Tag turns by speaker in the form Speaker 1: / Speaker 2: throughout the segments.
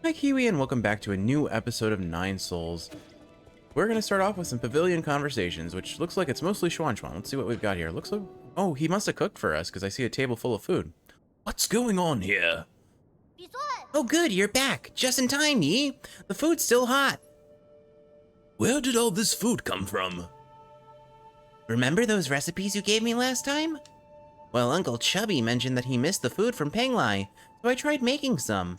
Speaker 1: Hi Kiwi, and welcome back to a new episode of Nine Souls. We're going to start off with some pavilion conversations, which looks like it's mostly Shuanshuan. Let's see what we've got here. Looks like... Oh, he must have cooked for us, because I see a table full of food. What's going on here?
Speaker 2: Oh good, you're back. Just in time, Yi. The food's still hot.
Speaker 1: Where did all this food come from?
Speaker 2: Remember those recipes you gave me last time? Well, Uncle Chubby mentioned that he missed the food from Penglai, so I tried making some.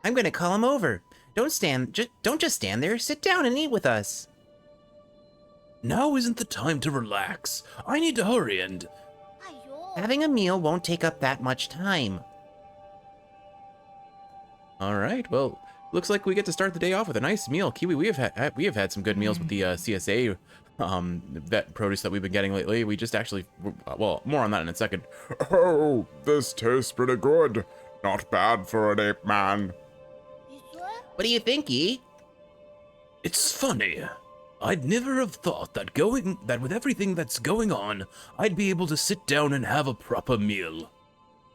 Speaker 2: I'm gonna call him over. Don't just stand there. Sit down and eat with us.
Speaker 1: Now isn't the time to relax. I need to hurry and...
Speaker 2: Having a meal won't take up that much time.
Speaker 1: Alright, well, looks like we get to start the day off with a nice meal. Kiwi, we have had some good meals with the CSA that produce that we've been getting lately. We just actually, well, more on that in a second.
Speaker 3: Oh, this tastes pretty good. Not bad for an ape man.
Speaker 2: What do you think, Yi?
Speaker 1: It's funny. I'd never have thought that with everything that's going on, I'd be able to sit down and have a proper meal.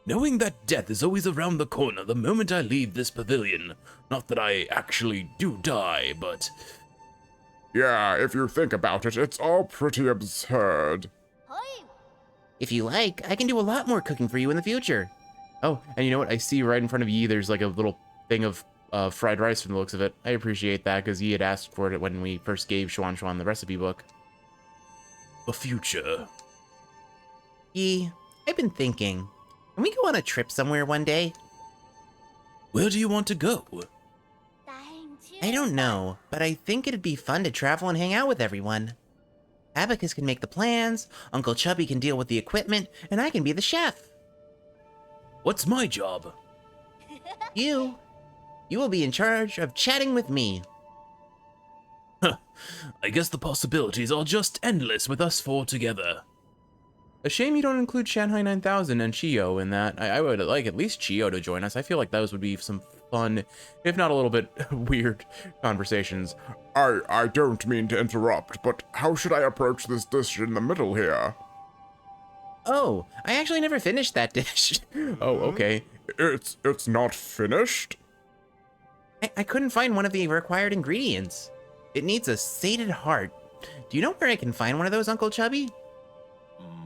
Speaker 1: Knowing that death is always around the corner the moment I leave this pavilion. Not that I actually do die, but...
Speaker 3: Yeah, if you think about it, it's all pretty absurd.
Speaker 2: If you like, I can do a lot more cooking for you in the future.
Speaker 1: Oh, and you know what? I see right in front of Yi, there's like a little thing of fried rice from the looks of it. I appreciate that, because Yi had asked for it when we first gave Shuanshuan the recipe book. The future.
Speaker 2: Yi, I've been thinking. Can we go on a trip somewhere one day?
Speaker 1: Where do you want to go?
Speaker 2: I don't know, but I think it'd be fun to travel and hang out with everyone. Abacus can make the plans, Uncle Chubby can deal with the equipment, and I can be the chef.
Speaker 1: What's my job?
Speaker 2: You will be in charge of chatting with me.
Speaker 1: Huh. I guess the possibilities are just endless with us four together. A shame you don't include Shanghai 9000 and Chio in that. I would like at least Chio to join us. I feel like those would be some fun, if not a little bit weird, conversations.
Speaker 3: I don't mean to interrupt, but how should I approach this dish in the middle here?
Speaker 2: Oh, I actually never finished that dish.
Speaker 1: Oh, okay.
Speaker 3: It's not finished?
Speaker 2: I couldn't find one of the required ingredients. It needs a sated heart. Do you know where I can find one of those, Uncle Chubby?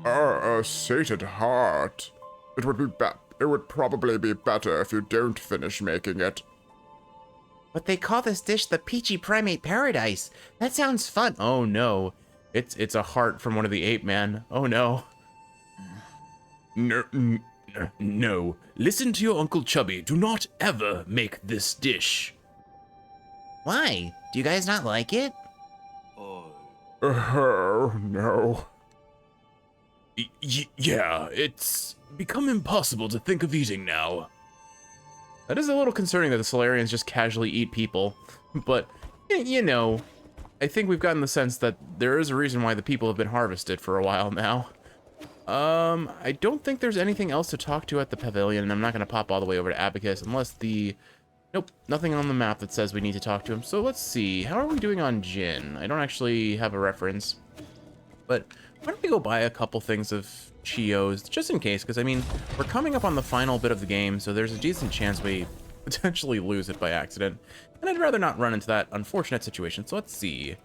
Speaker 3: A sated heart. It would probably be better if you don't finish making it.
Speaker 2: But they call this dish the Peachy Primate Paradise. That sounds fun.
Speaker 1: Oh no. It's a heart from one of the Apeman. Oh no. No. Listen to your Uncle Chubby. Do not ever make this dish.
Speaker 2: Why? Do you guys not like it?
Speaker 3: Oh, no.
Speaker 1: Yeah, it's become impossible to think of eating now. That is a little concerning that the Solarians just casually eat people. But, you know, I think we've gotten the sense that there is a reason why the people have been harvested for a while now. I don't think there's anything else to talk to at the pavilion, and I'm not going to pop all the way over to Abacus unless the... Nope, nothing on the map that says we need to talk to him. So let's see, how are we doing on Jin? I don't actually have a reference, but why don't we go buy a couple things of Chio's, just in case, because, I mean, we're coming up on the final bit of the game, so there's a decent chance we potentially lose it by accident, and I'd rather not run into that unfortunate situation, so let's see.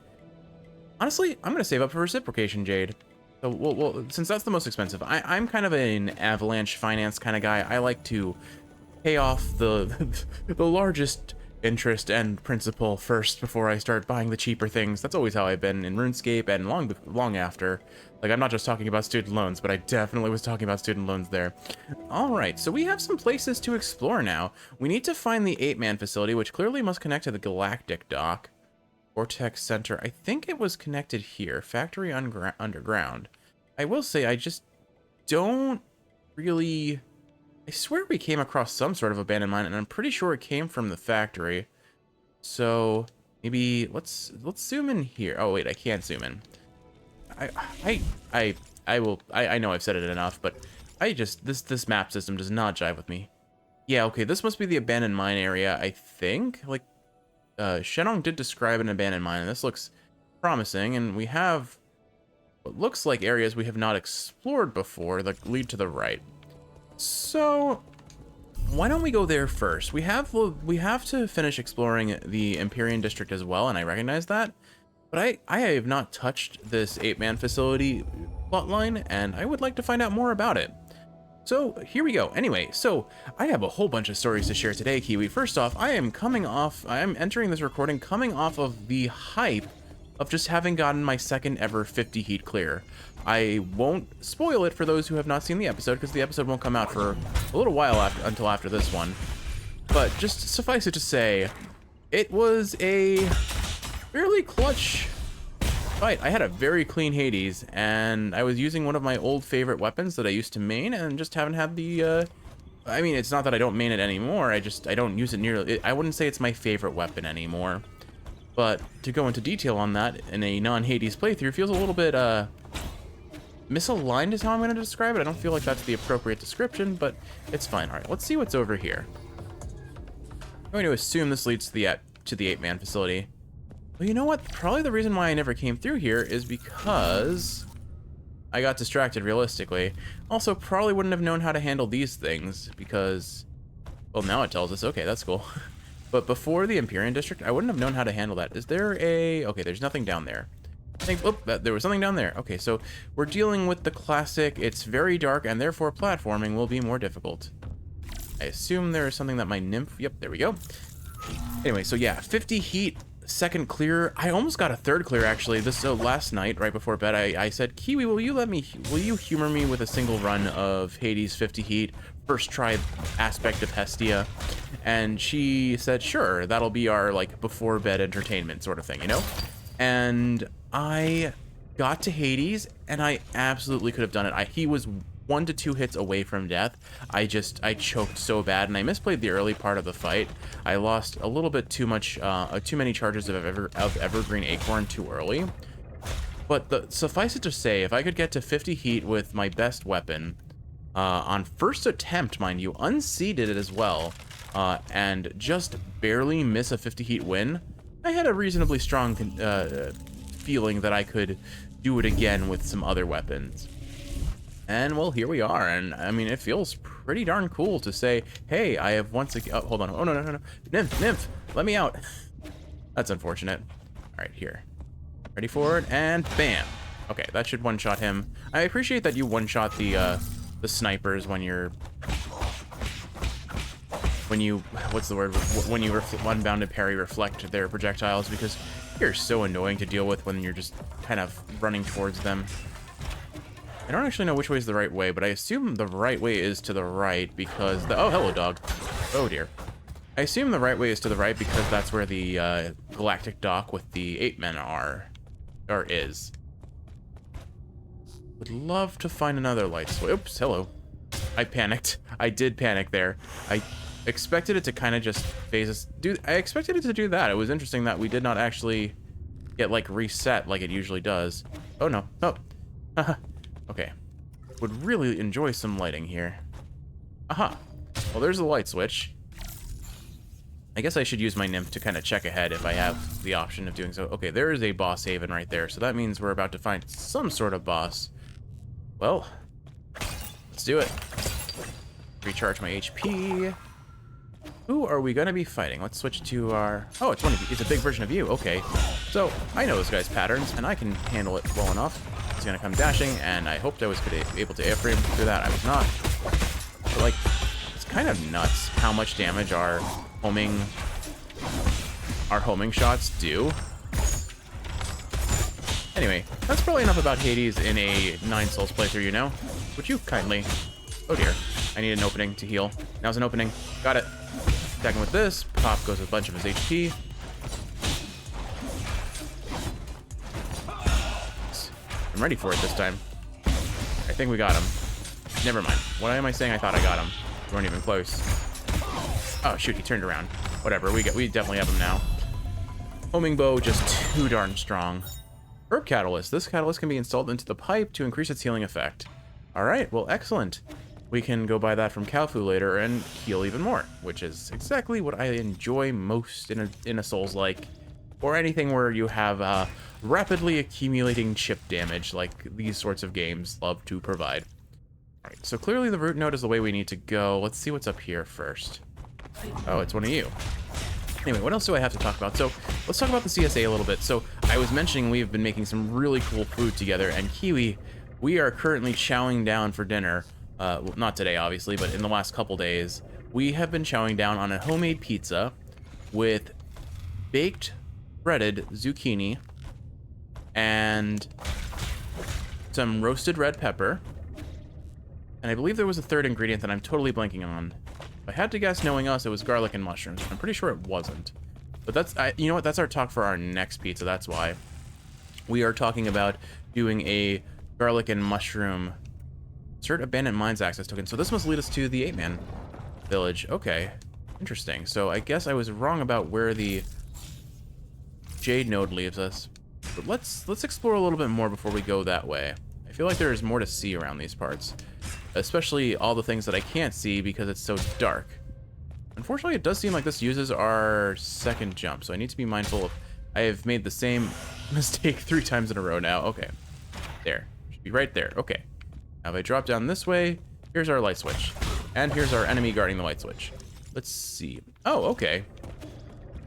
Speaker 1: Honestly, I'm going to save up for reciprocation Jade. So, well, since that's the most expensive, I'm kind of an avalanche finance kind of guy. I like to pay off the largest interest and principal first before I start buying the cheaper things. That's always how I've been in RuneScape and long after. Like, I'm not just talking about student loans, but I definitely was talking about student loans there. All right, so we have some places to explore now. We need to find the Apeman facility, which clearly must connect to the Galactic Dock. Vortex Center. I think it was connected here. Factory Underground. I will say, I just don't really... I swear we came across some sort of abandoned mine, and I'm pretty sure it came from the factory. So maybe let's zoom in here. Oh wait, I can't zoom in. I know I've said it enough, but this map system does not jive with me. Yeah, okay, this must be the abandoned mine area, I think. Like, Shenong did describe an abandoned mine, and this looks promising, and we have what looks like areas we have not explored before that lead to the right. So why don't we go there first? We have to finish exploring the Empyrean District as well, and I recognize that. But I have not touched this Apeman facility plotline, and I would like to find out more about it. So here we go. Anyway, so I have a whole bunch of stories to share today, Kiwi. First off, I am entering this recording coming off of the hype of just having gotten my second ever 50 heat clear. I won't spoil it for those who have not seen the episode, because the episode won't come out for a little while until after this one. But just suffice it to say, it was a fairly clutch fight. I had a very clean Hades, and I was using one of my old favorite weapons that I used to main, and just haven't had the, I mean, it's not that I don't main it anymore, I don't use it nearly, I wouldn't say it's my favorite weapon anymore. But to go into detail on that in a non-Hades playthrough feels a little bit, misaligned is how I'm going to describe it. I don't feel like that's the appropriate description, but it's fine. All right, let's see what's over here. I'm going to assume this leads to the Apeman facility. Well, you know what? Probably the reason why I never came through here is because I got distracted, realistically. Also, probably wouldn't have known how to handle these things because, well, now it tells us. Okay, that's cool. But before the Empyrean District, I wouldn't have known how to handle that. Is there a... Okay, there's nothing down there. I think... Oh, there was something down there. Okay, so we're dealing with the classic, it's very dark, and therefore platforming will be more difficult. I assume there is something that my nymph... Yep, there we go. Anyway, so yeah, 50 heat, second clear. I almost got a third clear, actually. Last night, right before bed, I said, Kiwi, will you humor me with a single run of Hades 50 heat, first try aspect of Hestia? And she said, sure, that'll be our, like, before bed entertainment sort of thing, you know? And I got to Hades, and I absolutely could have done it. He was 1 to 2 hits away from death. I choked so bad, and I misplayed the early part of the fight. I lost a little bit too many charges of Evergreen Acorn too early. But suffice it to say, if I could get to 50 heat with my best weapon, on first attempt, mind you, unseeded it as well, and just barely miss a 50 heat win, I had a reasonably strong feeling that I could do it again with some other weapons. And, well, here we are, and, I mean, it feels pretty darn cool to say, hey, I have once again... Oh, hold on. Oh, no. Nymph, let me out. That's unfortunate. All right, here. Ready for it, and bam. Okay, that should one-shot him. I appreciate that you one-shot the snipers when you... What's the word? When you unbounded parry reflect their projectiles, because you're so annoying to deal with when you're just kind of running towards them. I don't actually know which way is the right way, but I assume the right way is to the right because oh, hello, dog. Oh, dear. I assume the right way is to the right because that's where the galactic dock with the Apemen is. Would love to find another light switch. Oops, hello. I panicked. I did panic there. I expected it to kind of just phase us. I expected it to do that. It was interesting that we did not actually get, like, reset like it usually does. Oh, no. Oh. Okay. Would really enjoy some lighting here. Aha. Well, there's the light switch. I guess I should use my nymph to kind of check ahead if I have the option of doing so. Okay, there is a boss haven right there, so that means we're about to find some sort of boss. Well, let's do it. Recharge my HP. Who are we gonna be fighting? Let's switch to our... Oh, it's a big version of you. Okay. So, I know this guy's patterns, and I can handle it well enough. He's gonna come dashing, and I hoped I was able to airframe through that. I was not. But, like, it's kind of nuts how much damage our homing shots do. Anyway, that's probably enough about Hades in a 9 Souls playthrough, you know? Would you kindly... Oh dear. I need an opening to heal. Now's an opening. Got it. Attacking with this. Pop goes a bunch of his HP. I'm ready for it this time. I think we got him. Never mind. What am I saying? I thought I got him. We weren't even close. Oh shoot, he turned around. Whatever, we definitely have him now. Homing bow, just too darn strong. Herb catalyst. This catalyst can be installed into the pipe to increase its healing effect. Alright, well, excellent. We can go buy that from Kalfu later and heal even more, which is exactly what I enjoy most in a Souls-like, or anything where you have rapidly accumulating chip damage like these sorts of games love to provide. Alright, so clearly the root node is the way we need to go. Let's see what's up here first. Oh, it's one of you. Anyway, what else do I have to talk about? So, let's talk about the CSA a little bit. So, I was mentioning we've been making some really cool food together, and Kiwi, we are currently chowing down for dinner. Well, not today, obviously, but in the last couple days, we have been chowing down on a homemade pizza with baked, breaded zucchini, and some roasted red pepper. And I believe there was a third ingredient that I'm totally blanking on. If I had to guess, knowing us, it was garlic and mushrooms. I'm pretty sure it wasn't. But that's, you know what, that's our talk for our next pizza, that's why. We are talking about doing a garlic and mushroom insert abandoned mines access token. So this must lead us to the Apeman village. Okay, interesting. So I guess I was wrong about where the Jade node leaves us. But let's explore a little bit more before we go that way. I feel like there's more to see around these parts. Especially all the things that I can't see because it's so dark. Unfortunately, it does seem like this uses our second jump, so I need to be mindful of... I have made the same mistake 3 times in a row now. Okay. There. Should be right there. Okay. Now if I drop down this way, here's our light switch. And here's our enemy guarding the light switch. Let's see. Oh, okay.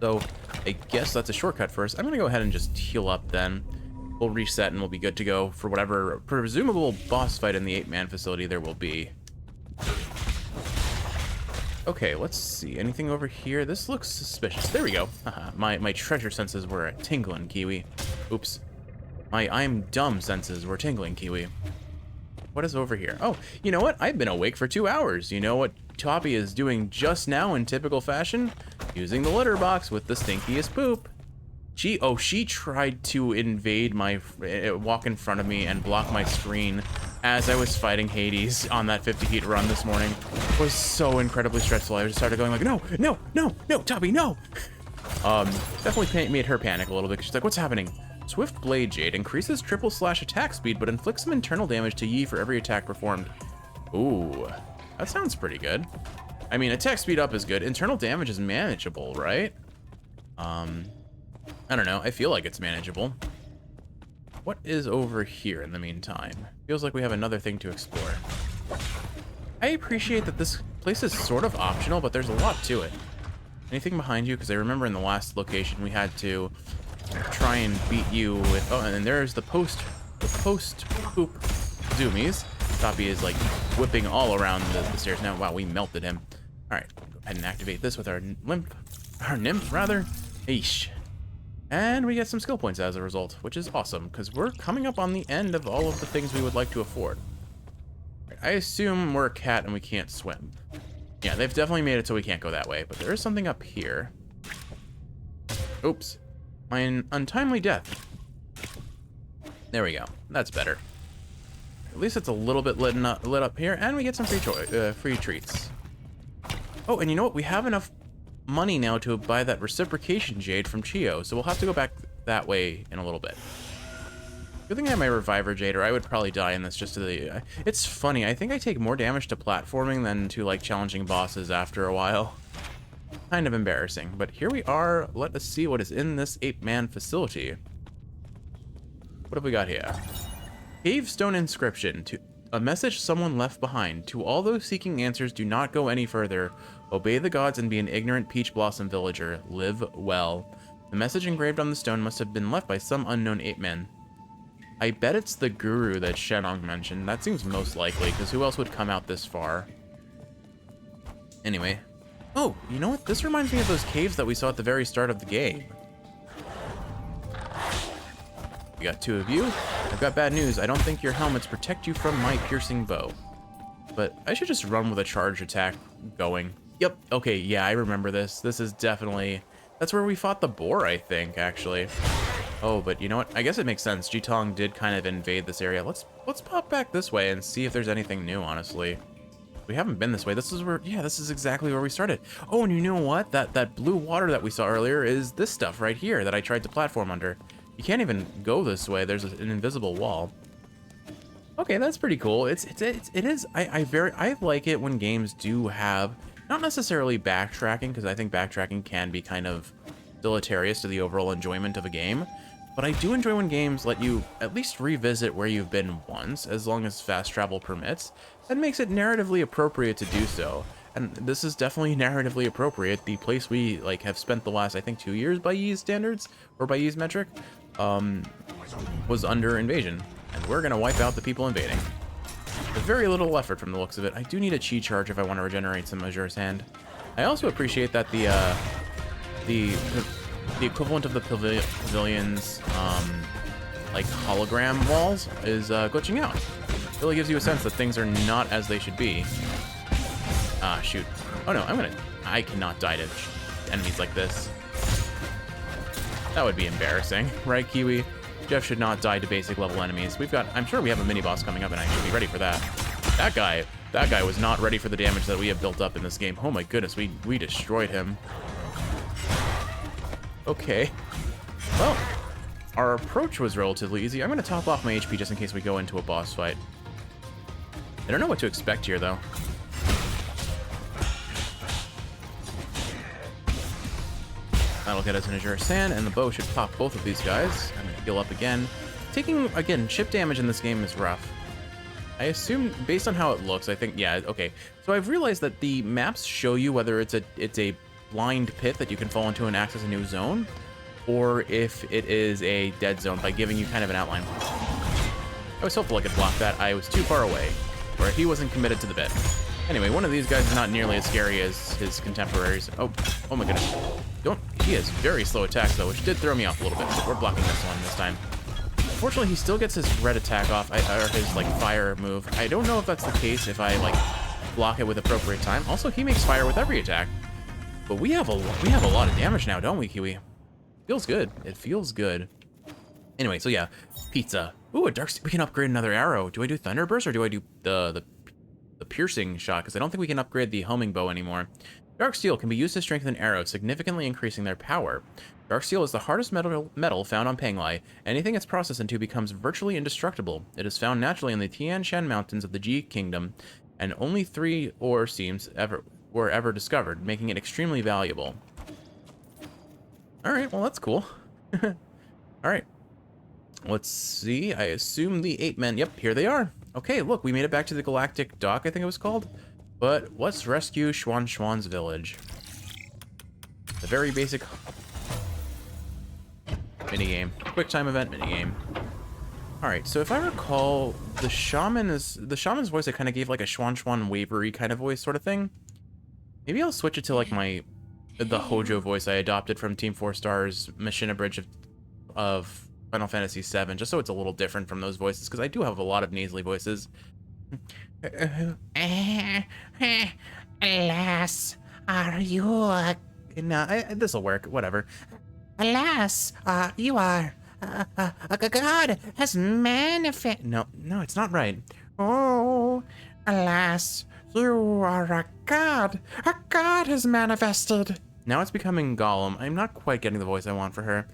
Speaker 1: So, I guess that's a shortcut for us. I'm gonna go ahead and just heal up then. We'll reset and we'll be good to go for whatever presumable boss fight in the Apeman facility there will be. Okay, let's see. Anything over here? This looks suspicious. There we go. My treasure senses were tingling, Kiwi. Oops. My I'm dumb senses were tingling, Kiwi. What is over here? Oh, you know what? I've been awake for 2 hours. You know what Toppy is doing just now in typical fashion? Using the litter box with the stinkiest poop. She tried to invade my, walk in front of me and block my screen as I was fighting Hades on that 50 feet run this morning. It was so incredibly stressful. I just started going like, no, no, no, no, Toppy, no. Definitely made her panic a little bit. She's like, what's happening? Swift Blade Jade increases / attack speed, but inflicts some internal damage to Yi for every attack performed. Ooh, that sounds pretty good. I mean, attack speed up is good. Internal damage is manageable, right? I don't know. I feel like it's manageable. What is over here in the meantime? Feels like we have another thing to explore. I appreciate that this place is sort of optional, but there's a lot to it. Anything behind you? Because I remember in the last location we had to try and beat you with... Oh, and then there's the post-poop zoomies. Toppy is like whipping all around the stairs now. Wow, we melted him. All right, go ahead and activate this with our nymph rather. Eesh. And we get some skill points as a result, which is awesome, because we're coming up on the end of all of the things we would like to afford. I assume we're a cat and we can't swim. Yeah, they've definitely made it so we can't go that way, but there is something up here. Oops. My untimely death. There we go. That's better. At least it's a little bit lit up here, and we get some free treats. Oh, and you know what? We have enough money now to buy that reciprocation jade from Chio, so we'll have to go back that way in a little bit. Good thing I have my reviver jade, or I would probably die in this just to the... It's funny, I think I take more damage to platforming than to, like, challenging bosses after a while. Kind of embarrassing, but here we are. Let us see what is in this Apeman facility. What have we got here? Cavestone inscription. To a message someone left behind. To all those seeking answers, do not go any further. Obey the gods and be an ignorant peach blossom villager. Live well. The message engraved on the stone must have been left by some unknown Apeman. I bet it's the guru that Shenong mentioned. That seems most likely, because who else would come out this far? Anyway. Oh, you know what? This reminds me of those caves that we saw at the very start of the game. We got 2 of you. I've got bad news. I don't think your helmets protect you from my piercing bow. But I should just run with a charge attack going. Yep. Okay, yeah, I remember this. This is definitely... That's where we fought the boar, I think, actually. Oh, but you know what? I guess it makes sense. Jitong did kind of invade this area. Let's pop back this way and see if there's anything new, honestly. We haven't been this way. This is where... Yeah, this is exactly where we started. Oh, and you know what? That blue water that we saw earlier is this stuff right here that I tried to platform under. You can't even go this way. There's an invisible wall. Okay, that's pretty cool. It is. I like it when games do have not necessarily backtracking, because I think backtracking can be kind of deleterious to the overall enjoyment of a game. but I do enjoy when games let you at least revisit where you've been once, as long as fast travel permits, and makes it narratively appropriate to do so. And this is definitely narratively appropriate. The place we like have spent the last, I think, 2 years by Yi's standards, or by Yi's metric, was under invasion, and we're gonna wipe out the people invading. With very little effort from the looks of it. I do need a chi charge if I want to regenerate some Azure's Hand. I also appreciate that the equivalent of the pavilion's like hologram walls is glitching out. It really gives you a sense that things are not as they should be. Ah, shoot. Oh no, I cannot die to enemies like this. That would be embarrassing, right, Kiwi? Jeff should not die to basic level enemies. I'm sure we have a mini boss coming up, and I should be ready for that. That guy was not ready for the damage that we have built up in this game. Oh my goodness, we destroyed him. Okay. Well, our approach was relatively easy. I'm gonna top off my HP just in case we go into a boss fight. I don't know what to expect here, though. That'll get us an Azure Sand, and the bow should pop both of these guys. I'm gonna heal up again. Taking, again, chip damage in this game is rough. I assume, based on how it looks, I think, yeah, okay. So I've realized that the maps show you whether it's a blind pit that you can fall into and access a new zone, or if it is a dead zone by giving you kind of an outline. I was hopeful I could block that. I was too far away, where he wasn't committed to the bit. Anyway, one of these guys is not nearly as scary as his contemporaries. Oh my goodness. He has very slow attacks though, which did throw me off a little bit, but we're blocking this one this time. Unfortunately, he still gets his red attack off, or his like fire move. I don't know if that's the case if I like block it with appropriate time. Also, he makes fire with every attack. But we have a lot of damage now, don't we, Kiwi? Feels good. It feels good. Anyway, so yeah, pizza. Ooh, a dark. We can upgrade another arrow. Do I do Thunderburst or do I do the piercing shot? Because I don't think we can upgrade the homing bow anymore. Dark steel can be used to strengthen arrows, significantly increasing their power. Dark steel is the hardest metal found on Penglai. Anything it's processed into becomes virtually indestructible. It is found naturally in the Tian Shan Mountains of the Ji Kingdom, and only 3 ore seams were ever discovered, making it extremely valuable. All right, well that's cool. All right, let's see. I assume the Apemen. Yep, here they are. Okay, look, we made it back to the Galactic Dock, I think it was called. But let's rescue Shuanshuan's village. The very basic minigame. Quick time event minigame. Alright, so if I recall, the shaman's voice I kind of gave like a Shuanshuan wavery kind of voice sort of thing. Maybe I'll switch it to like the Hojo voice I adopted from Team 4 Star's Mission Abridged of Final Fantasy VII, just so it's a little different from those voices, because I do have a lot of nasally voices.
Speaker 2: Alas, are you
Speaker 1: No, this'll work, whatever.
Speaker 2: Alas, you are a god has manifested.
Speaker 1: No, it's not right.
Speaker 2: Oh, alas, you are a god. A god has manifested.
Speaker 1: Now it's becoming Gollum. I'm not quite getting the voice I want for her.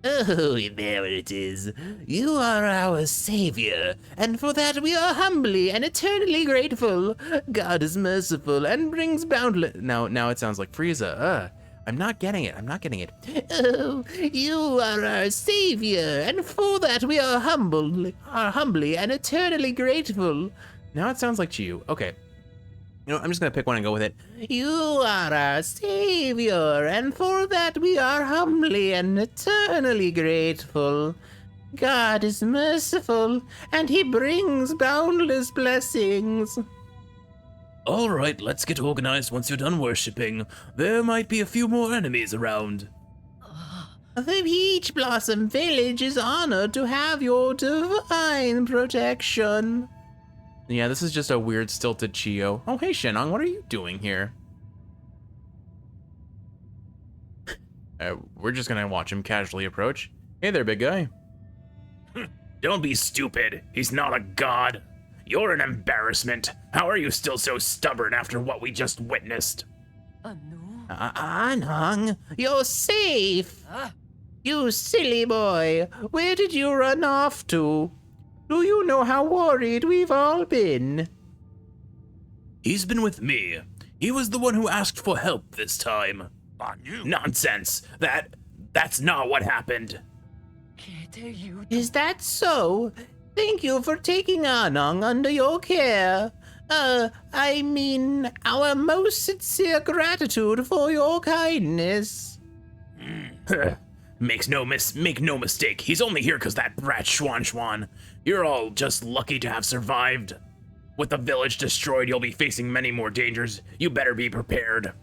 Speaker 2: Oh, there it is. You are our savior, and for that we are humbly and eternally grateful. God is merciful and brings boundless.
Speaker 1: Now it sounds like Frieza. I'm not getting it.
Speaker 2: Oh, you are our savior, and for that we are humbly and eternally grateful.
Speaker 1: Now it sounds like Chiyu. Okay. You know, I'm just gonna pick one and go with it.
Speaker 2: You are our savior, and for that we are humbly and eternally grateful. God is merciful, and he brings boundless blessings.
Speaker 4: All right, let's get organized once you're done worshipping. There might be a few more enemies around.
Speaker 2: The Peach Blossom Village is honored to have your divine protection.
Speaker 1: Yeah, this is just a weird stilted Chiyo. Oh, hey Shenong, what are you doing here? We're just gonna watch him casually approach. Hey there, big guy.
Speaker 4: Don't be stupid. He's not a god. You're an embarrassment. How are you still so stubborn after what we just witnessed?
Speaker 2: Anong, you're safe. You silly boy, where did you run off to? Do you know how worried we've all been?
Speaker 4: He's been with me. He was the one who asked for help this time. Nonsense. That's not what happened.
Speaker 2: Is that so? Thank you for taking Anong under your care. I mean, our most sincere gratitude for your kindness.
Speaker 4: Make no mistake, he's only here because that brat Shuanshuan. You're all just lucky to have survived. With the village destroyed, you'll be facing many more dangers. You better be prepared.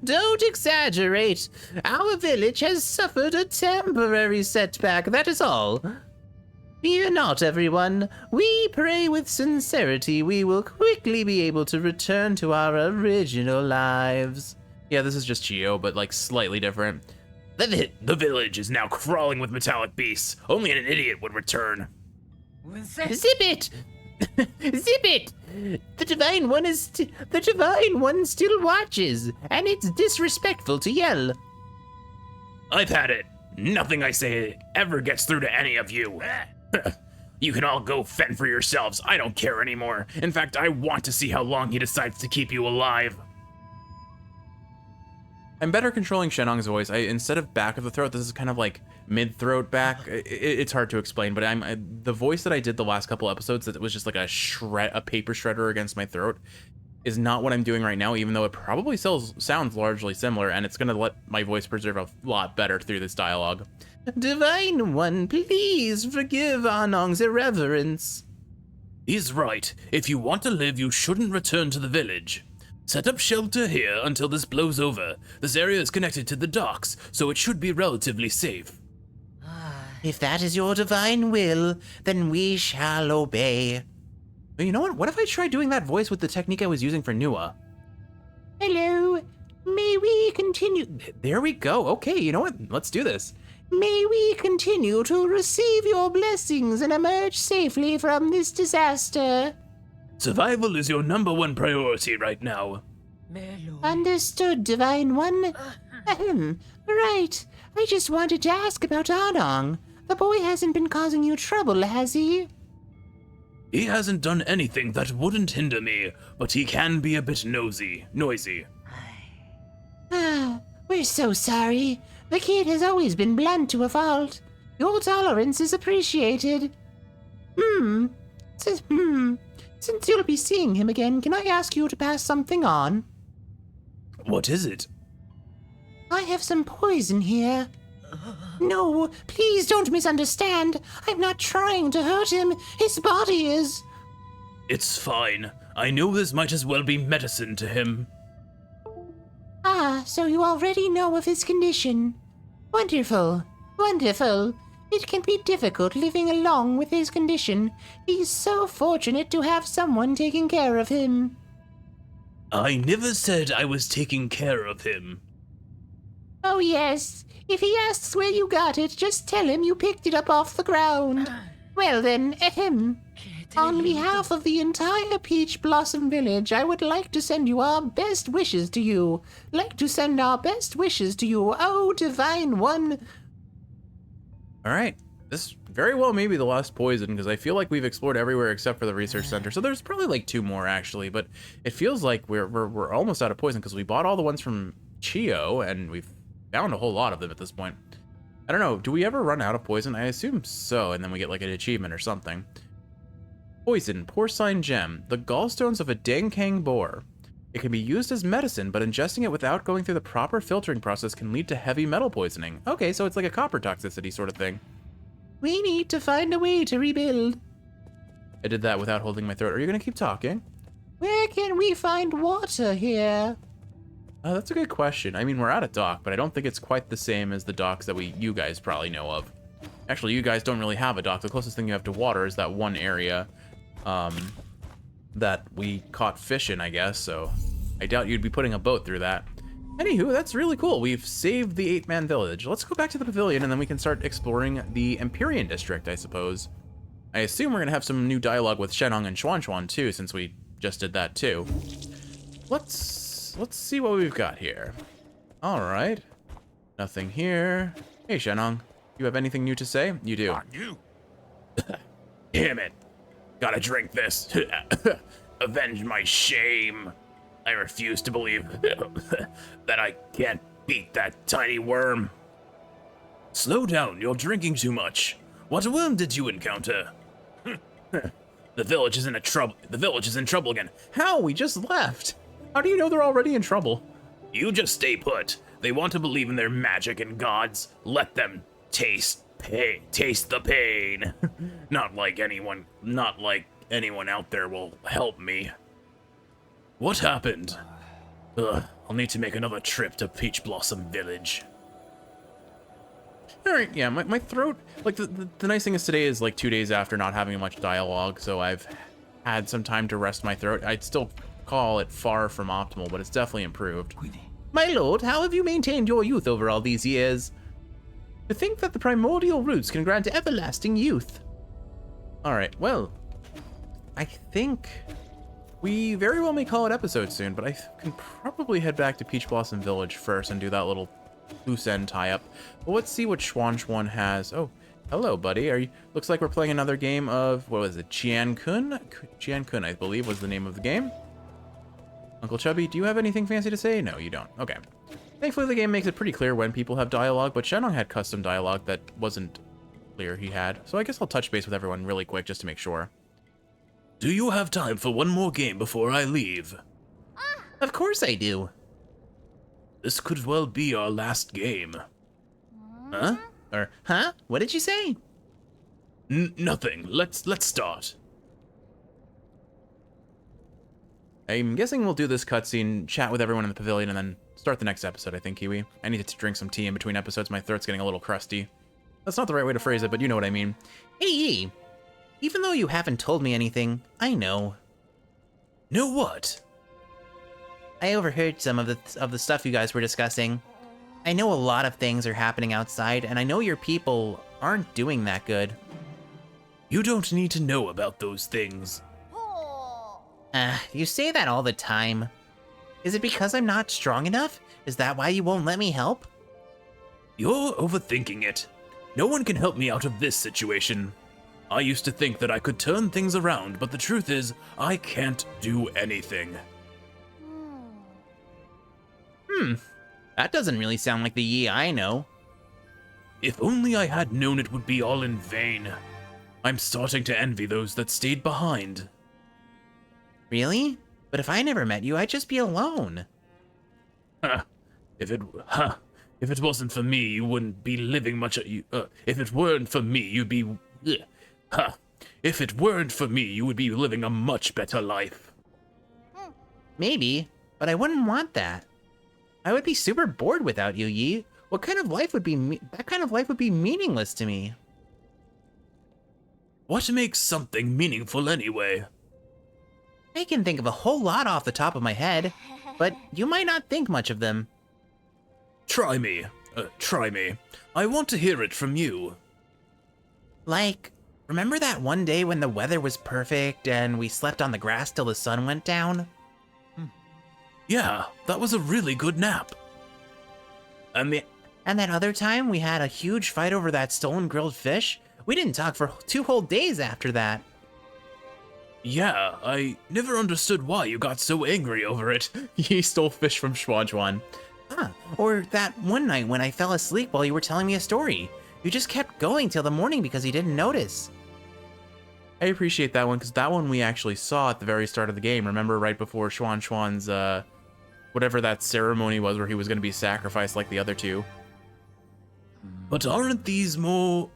Speaker 2: Don't exaggerate. Our village has suffered a temporary setback, that is all. Fear not, everyone. We pray with sincerity we will quickly be able to return to our original lives.
Speaker 1: Yeah, this is just Chio, but like slightly different.
Speaker 4: The village is now crawling with metallic beasts. Only an idiot would return.
Speaker 2: Zip it! Zip it! The Divine One still watches, and it's disrespectful to yell.
Speaker 4: I've had it. Nothing I say ever gets through to any of you. You can all go fend for yourselves. I don't care anymore. In fact, I want to see how long he decides to keep you alive.
Speaker 1: I'm better controlling Shenong's voice. Instead of back of the throat, this is kind of like mid-throat back. It's hard to explain, but the voice that I did the last couple episodes that was just like a paper shredder against my throat is not what I'm doing right now, even though it probably sounds largely similar, and it's gonna let my voice preserve a lot better through this dialogue.
Speaker 2: Divine One, please forgive Anong's irreverence.
Speaker 4: He's right. If you want to live, you shouldn't return to the village. Set up shelter here until this blows over. This area is connected to the docks, so it should be relatively safe.
Speaker 2: If that is your divine will, then we shall obey.
Speaker 1: But you know what? What if I tried doing that voice with the technique I was using for Nua?
Speaker 2: Hello, may we continue?
Speaker 1: There we go. Okay, you know what? Let's do this.
Speaker 2: May we continue to receive your blessings and emerge safely from this disaster.
Speaker 4: Survival is your #1 priority right now.
Speaker 2: Understood, Divine One. Right. I just wanted to ask about Anong. The boy hasn't been causing you trouble, has he?
Speaker 4: He hasn't done anything that wouldn't hinder me, but he can be a bit noisy.
Speaker 2: We're so sorry. The kid has always been blunt to a fault. Your tolerance is appreciated. Since you'll be seeing him again, can I ask you to pass something on?
Speaker 4: What is it?
Speaker 2: I have some poison here. No, please don't misunderstand. I'm not trying to hurt him. His body is...
Speaker 4: It's fine. I know this might as well be medicine to him.
Speaker 2: Ah, so you already know of his condition. Wonderful. It can be difficult living along with his condition. He's so fortunate to have someone taking care of him.
Speaker 4: I never said I was taking care of him.
Speaker 2: Oh yes. If he asks where you got it, just tell him you picked it up off the ground. Well then, on behalf of the entire Peach Blossom Village, I would like to send you our best wishes to you. Oh, Divine One.
Speaker 1: All right. This very well may be the last poison, because I feel like we've explored everywhere except for the research center. So there's probably like 2 more actually, but it feels like we're almost out of poison because we bought all the ones from Chio and we've found a whole lot of them at this point. I don't know. Do we ever run out of poison? I assume so, and then we get like an achievement or something. Poison, porcine gem, the gallstones of a Dengkang boar. It can be used as medicine, but ingesting it without going through the proper filtering process can lead to heavy metal poisoning. Okay, so it's like a copper toxicity sort of thing.
Speaker 2: We need to find a way to rebuild.
Speaker 1: I did that without holding my throat. Are you gonna keep talking?
Speaker 2: Where can we find water here?
Speaker 1: That's a good question. I mean, we're at a dock, but I don't think it's quite the same as the docks that you guys probably know of. Actually, you guys don't really have a dock. The closest thing you have to water is that one area that we caught fish in, I guess, so I doubt you'd be putting a boat through that. Anywho, that's really cool. We've saved the 8-man village. Let's go back to the pavilion, and then we can start exploring the Empyrean district, I suppose. I assume we're gonna have some new dialogue with Shenong and Shuanshuan too, since we just did that too. Let's see what we've got here. All right, nothing here. Hey Shenong, you have anything new to say? You do.
Speaker 4: Not you. Damn it. Gotta drink this. Avenge my shame. I refuse to believe that I can't beat that tiny worm. Slow down, you're drinking too much. What worm did you encounter? The village is in trouble. The village is in trouble again.
Speaker 1: How? We just left. How do you know they're already in trouble?
Speaker 4: You just stay put. They want to believe in their magic and gods. Let them taste the pain. Not like anyone out there will help me. What happened? I'll need to make another trip to Peach Blossom Village.
Speaker 1: Alright, yeah, my throat, like, the nice thing is today is, like, 2 days after not having much dialogue, so I've had some time to rest my throat. I'd still call it far from optimal, but it's definitely improved. My lord, how have you maintained your youth over all these years? To think that the primordial roots can grant everlasting youth. Alright, well, I think we very well may call it episode soon, but I can probably head back to Peach Blossom Village first and do that little loose end tie-up. But let's see what Shuanshuan has. Oh, hello, buddy. Looks like we're playing another game of, what was it, Jiankun? Jiankun, I believe, was the name of the game. Uncle Chubby, do you have anything fancy to say? No, you don't. Okay. Thankfully, the game makes it pretty clear when people have dialogue, but Shenong had custom dialogue that wasn't clear he had. So I guess I'll touch base with everyone really quick just to make sure.
Speaker 4: Do you have time for one more game before I leave?
Speaker 2: Of course I do.
Speaker 4: This could well be our last game.
Speaker 2: Huh? Huh? What did you say?
Speaker 4: Nothing. Let's start.
Speaker 1: I'm guessing we'll do this cutscene, chat with everyone in the pavilion, and then start the next episode, I think, Kiwi. I need to drink some tea in between episodes. My throat's getting a little crusty. That's not the right way to phrase it, but you know what I mean.
Speaker 2: Hey, Yi. Even though you haven't told me anything, I know.
Speaker 4: Know what?
Speaker 2: I overheard some of the stuff you guys were discussing. I know a lot of things are happening outside, and I know your people aren't doing that good.
Speaker 4: You don't need to know about those things.
Speaker 2: You say that all the time. Is it because I'm not strong enough? Is that why you won't let me help?
Speaker 4: You're overthinking it. No one can help me out of this situation. I used to think that I could turn things around, but the truth is, I can't do anything.
Speaker 2: That doesn't really sound like the Yi I know.
Speaker 4: If only I had known it would be all in vain. I'm starting to envy those that stayed behind.
Speaker 2: Really? But if I never met you, I'd just be alone.
Speaker 4: If it wasn't for me, you wouldn't be living much. If it weren't for me, you'd be. If it weren't for me, you would be living a much better life.
Speaker 2: Maybe, but I wouldn't want that. I would be super bored without you, Yi. What kind of life would be that kind of life would be meaningless to me.
Speaker 4: What makes something meaningful anyway?
Speaker 2: I can think of a whole lot off the top of my head, but you might not think much of them.
Speaker 4: Try me. Try me. I want to hear it from you.
Speaker 2: Like, remember that one day when the weather was perfect and we slept on the grass till the sun went down?
Speaker 4: Yeah, that was a really good nap.
Speaker 2: And that other time we had a huge fight over that stolen grilled fish? We didn't talk for 2 whole days after that.
Speaker 4: Yeah, I never understood why you got so angry over it.
Speaker 1: He stole fish from Shuanshuan.
Speaker 2: Or that one night when I fell asleep while you were telling me a story. You just kept going till the morning because you didn't notice.
Speaker 1: I appreciate that one, because that one we actually saw at the very start of the game. Remember, right before Shuanshuan's, whatever that ceremony was where he was going to be sacrificed like the other two.
Speaker 4: But aren't these more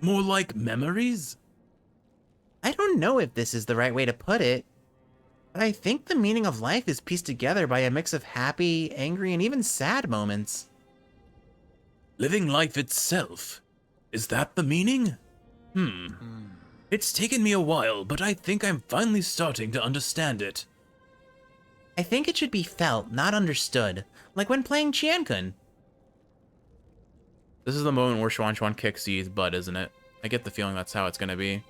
Speaker 4: like memories?
Speaker 2: I don't know if this is the right way to put it, but I think the meaning of life is pieced together by a mix of happy, angry, and even sad moments.
Speaker 4: Living life itself. Is that the meaning? It's taken me a while, but I think I'm finally starting to understand it.
Speaker 2: I think it should be felt, not understood, like when playing Jiankun.
Speaker 1: This is the moment where Shuanshuan kicks Yi's butt, isn't it? I get the feeling that's how it's going to be.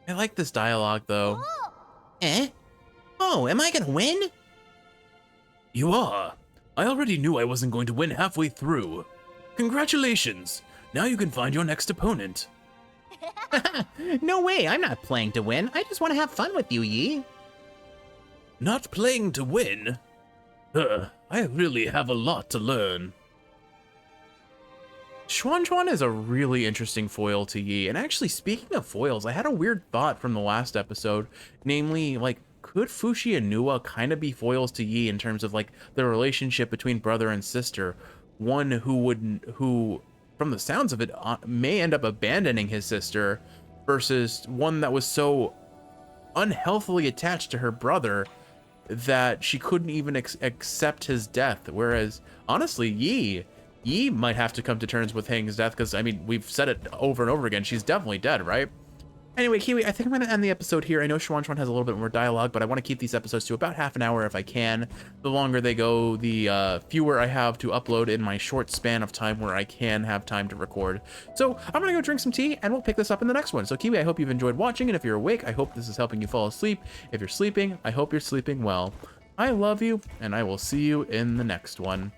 Speaker 1: I like this dialogue, though.
Speaker 2: Eh? Oh, am I gonna win?
Speaker 4: You are. I already knew I wasn't going to win halfway through. Congratulations. Now you can find your next opponent.
Speaker 2: No way, I'm not playing to win. I just want to have fun with you, Yi.
Speaker 4: Not playing to win? I really have a lot to learn.
Speaker 1: Shuanshuan is a really interesting foil to Yi. And actually, speaking of foils, I had a weird thought from the last episode. Namely, like, could Fushi and Nua kind of be foils to Yi in terms of, like, the relationship between brother and sister? One who, from the sounds of it, may end up abandoning his sister, versus one that was so unhealthily attached to her brother that she couldn't even accept his death. Whereas, honestly, Yi might have to come to terms with Hang's death, because, I mean, we've said it over and over again. She's definitely dead, right? Anyway, Kiwi, I think I'm going to end the episode here. I know Shuanshuan has a little bit more dialogue, but I want to keep these episodes to about half an hour if I can. The longer they go, the fewer I have to upload in my short span of time where I can have time to record. So I'm going to go drink some tea, and we'll pick this up in the next one. So Kiwi, I hope you've enjoyed watching, and if you're awake, I hope this is helping you fall asleep. If you're sleeping, I hope you're sleeping well. I love you, and I will see you in the next one.